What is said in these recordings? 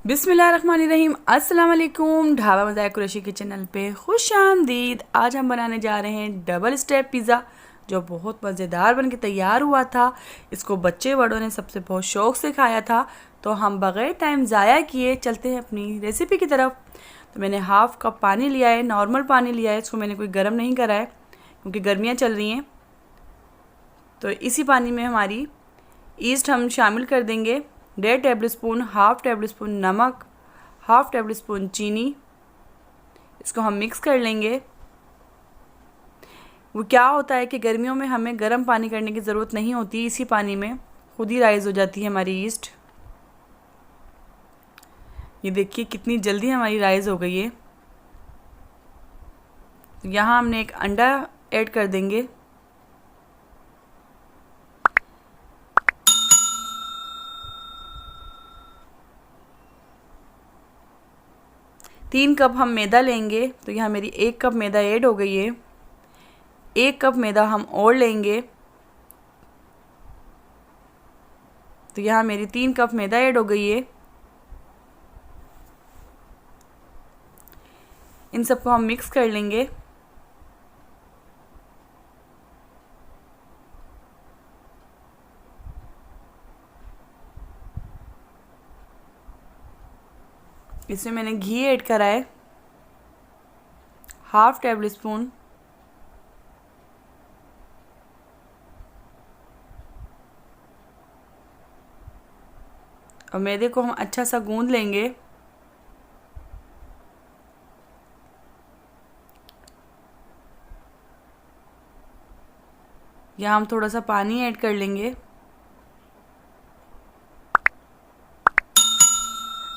बिस्मिल्लाहिर्रहमानिर्रहीम। अस्सलाम वालेकुम। ढाबा मज़ाया कुरैशी के चैनल पे खुश आमदीद। आज हम बनाने जा रहे हैं डबल स्टेप पिज़्ज़ा, जो बहुत मज़ेदार बन के तैयार हुआ था। इसको बच्चे बड़ों ने सबसे बहुत शौक़ से खाया था। तो हम बग़ैर टाइम ज़ाया किए चलते हैं अपनी रेसिपी की तरफ। तो मैंने हाफ़ कप पानी लिया है, नॉर्मल पानी लिया है। इसको मैंने कोई गर्म नहीं करा है क्योंकि गर्मियाँ चल रही हैं। तो इसी पानी में हमारी ईस्ट हम शामिल कर देंगे। 1.5 table spoon, half table spoon नमक, हाफ़ टेबल स्पून चीनी। इसको हम मिक्स कर लेंगे। वो क्या होता है कि गर्मियों में हमें गर्म पानी करने की ज़रूरत नहीं होती, इसी पानी में खुद ही राइज़ हो जाती है हमारी ईस्ट। ये देखिए कितनी जल्दी हमारी राइज़ हो गई है। यहाँ हमने एक अंडा ऐड कर देंगे। तीन कप हम मैदा लेंगे। तो यहाँ मेरी 1 कप मैदा ऐड हो गई है। 1 कप मैदा हम और लेंगे। तो यहाँ मेरी 3 कप मैदा ऐड हो गई है। इन सबको हम मिक्स कर लेंगे। इसमें मैंने घी ऐड करा है, हाफ़ टेबल स्पून। और मैदे को हम अच्छा सा गूंद लेंगे। यहाँ हम थोड़ा सा पानी ऐड कर लेंगे।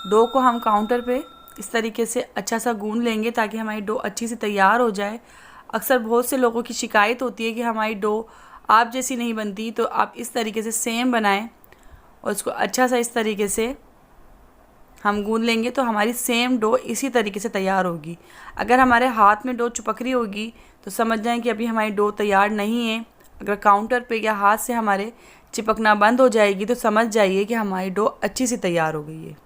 डो को हम काउंटर पे इस तरीके से अच्छा सा गूंद लेंगे ताकि हमारी डो अच्छी से तैयार हो जाए। अक्सर बहुत से लोगों की शिकायत होती है कि हमारी डो आप जैसी नहीं बनती, तो आप इस तरीके से सेम बनाएं और इसको अच्छा सा इस तरीके से हम गूंद लेंगे तो हमारी सेम डो इसी तरीके से तैयार होगी। अगर हमारे हाथ में डो चिपक रही होगी तो समझ जाएं कि अभी हमारी डो तैयार नहीं है। अगर काउंटर पे या हाथ से हमारे चिपकना बंद हो जाएगी तो समझ जाइए कि हमारी डो अच्छी सी तैयार हो गई है।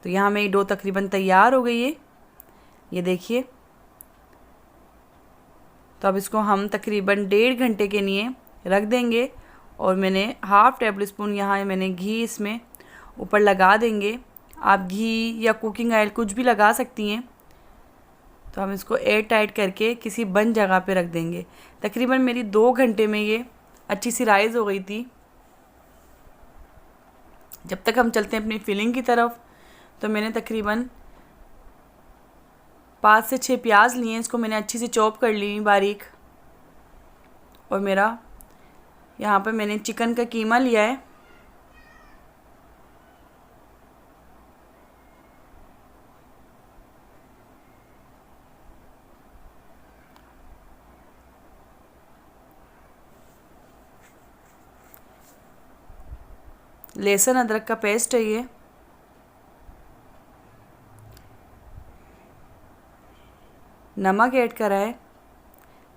तो यहाँ मेरी डो तकरीबन तैयार हो गई है, ये देखिए। तो अब इसको हम तकरीबन 1.5 घंटे के लिए रख देंगे। और मैंने हाफ़ टेबल स्पून यहाँ मैंने घी इसमें ऊपर लगा देंगे। आप घी या कुकिंग ऑयल कुछ भी लगा सकती हैं। तो हम इसको एयर टाइट करके किसी बंद जगह पे रख देंगे। तकरीबन मेरी 2 घंटे में ये अच्छी सी राइज़ हो गई थी। जब तक हम चलते हैं अपनी फिलिंग की तरफ, तो मैंने तकरीबन 5 से 6 प्याज लिए। इसको मैंने अच्छी से चॉप कर ली बारीक। और मेरा यहाँ पे मैंने चिकन का कीमा लिया है। लहसुन अदरक का पेस्ट है ये। नमक ऐड करा है,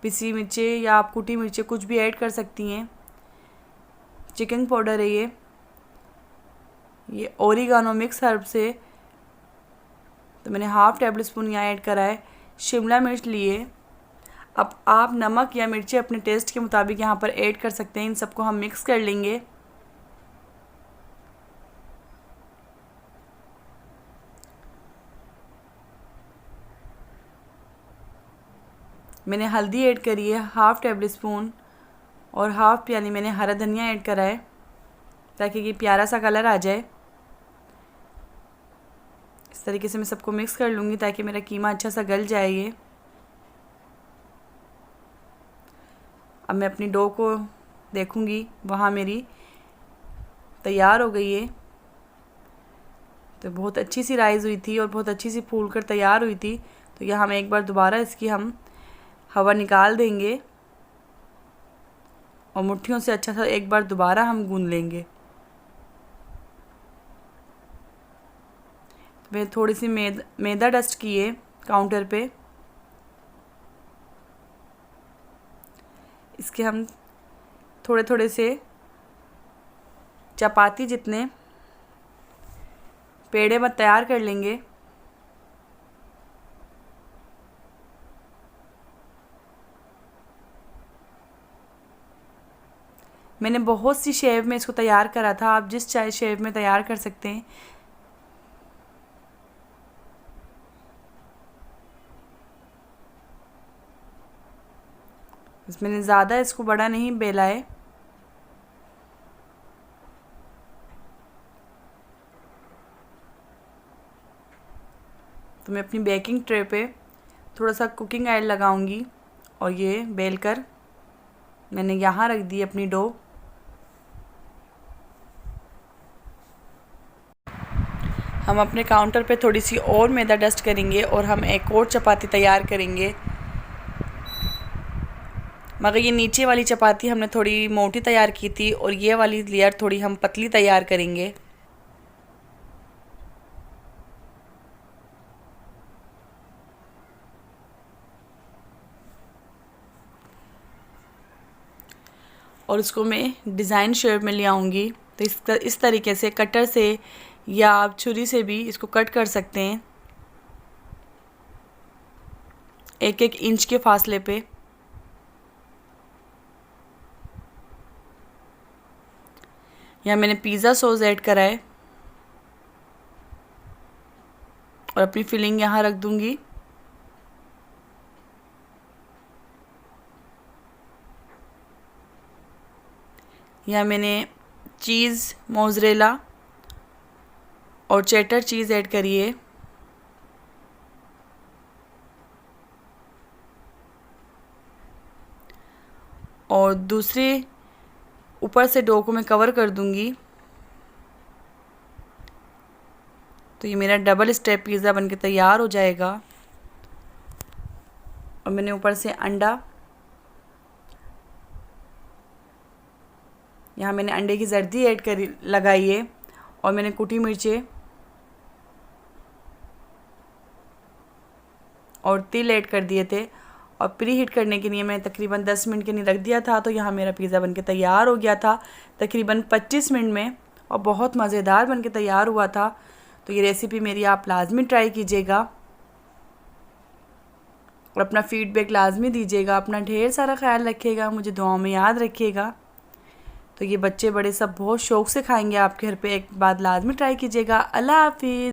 पिसी मिर्चें या आप कुटी मिर्चें कुछ भी ऐड कर सकती हैं। चिकन पाउडर है ये ओरिगानो मिक्स हर्ब से। तो मैंने हाफ़ टेबल स्पून यहाँ ऐड करा है। शिमला मिर्च लिए। अब आप नमक या मिर्चें अपने टेस्ट के मुताबिक यहाँ पर ऐड कर सकते हैं। इन सबको हम मिक्स कर लेंगे। मैंने हल्दी ऐड करी है हाफ़ टेबल स्पून। और हाफ़ यानी मैंने हरा धनिया ऐड करा है ताकि ये प्यारा सा कलर आ जाए। इस तरीके से मैं सबको मिक्स कर लूँगी ताकि मेरा कीमा अच्छा सा गल जाए ये। अब मैं अपनी डो को देखूँगी, वहाँ मेरी तैयार हो गई है। तो बहुत अच्छी सी राइज़ हुई थी और बहुत अच्छी सी फूल कर तैयार हुई थी। तो यहाँ हम एक बार दोबारा इसकी हम हवा निकाल देंगे और मुट्ठियों से अच्छा सा एक बार दोबारा हम गूंद लेंगे। मैं थोड़ी सी मैदा डस्ट की है काउंटर पे। इसके हम थोड़े थोड़े से चपाती जितने पेड़े में तैयार कर लेंगे। मैंने बहुत सी शेप में इसको तैयार करा था, आप जिस चाहे शेप में तैयार कर सकते हैं। मैंने ज़्यादा इसको बड़ा नहीं बेला है। तो मैं अपनी बेकिंग ट्रे पे थोड़ा सा कुकिंग ऑयल लगाऊंगी और ये बेल कर मैंने यहाँ रख दी अपनी डो। हम अपने काउंटर पे थोड़ी सी और मैदा डस्ट करेंगे और हम एक और चपाती तैयार करेंगे। मगर ये नीचे वाली चपाती हमने थोड़ी मोटी तैयार की थी और ये वाली लेयर थोड़ी हम पतली तैयार करेंगे। और उसको मैं डिज़ाइन शेप में ले आऊँगी। तो इस तरीके से कटर से या आप छुरी से भी इसको कट कर सकते हैं, 1-1 इंच के फासले पे। यहाँ मैंने पिज़्ज़ा सॉस ऐड करा है और अपनी फिलिंग यहाँ रख दूँगी। यहाँ मैंने चीज़ मोज़रेला और चेडर चीज़ ऐड करी है। और दूसरे ऊपर से डो को मैं कवर कर दूंगी। तो ये मेरा डबल स्टेप पिज़्ज़ा बनके तैयार हो जाएगा। और मैंने ऊपर से अंडा, यहाँ मैंने अंडे की जर्दी ऐड करी लगाई है और मैंने कुटी मिर्चें और तिल ऐड कर दिए थे। और प्री हीट करने के लिए मैं तकरीबन 10 मिनट के लिए रख दिया था। तो यहाँ मेरा पिज़्ज़ा बनके तैयार हो गया था तकरीबन 25 मिनट में और बहुत मज़ेदार बनके तैयार हुआ था। तो ये रेसिपी मेरी आप लाजमी ट्राई कीजिएगा और अपना फीडबैक लाजमी दीजिएगा। अपना ढेर सारा ख्याल रखिएगा, मुझे दुआओं में याद रखिएगा। तो ये बच्चे बड़े सब बहुत शौक़ से खाएंगे आपके घर पे। एक बात लाजमी ट्राई कीजिएगा। अल्लाह हाफिज़।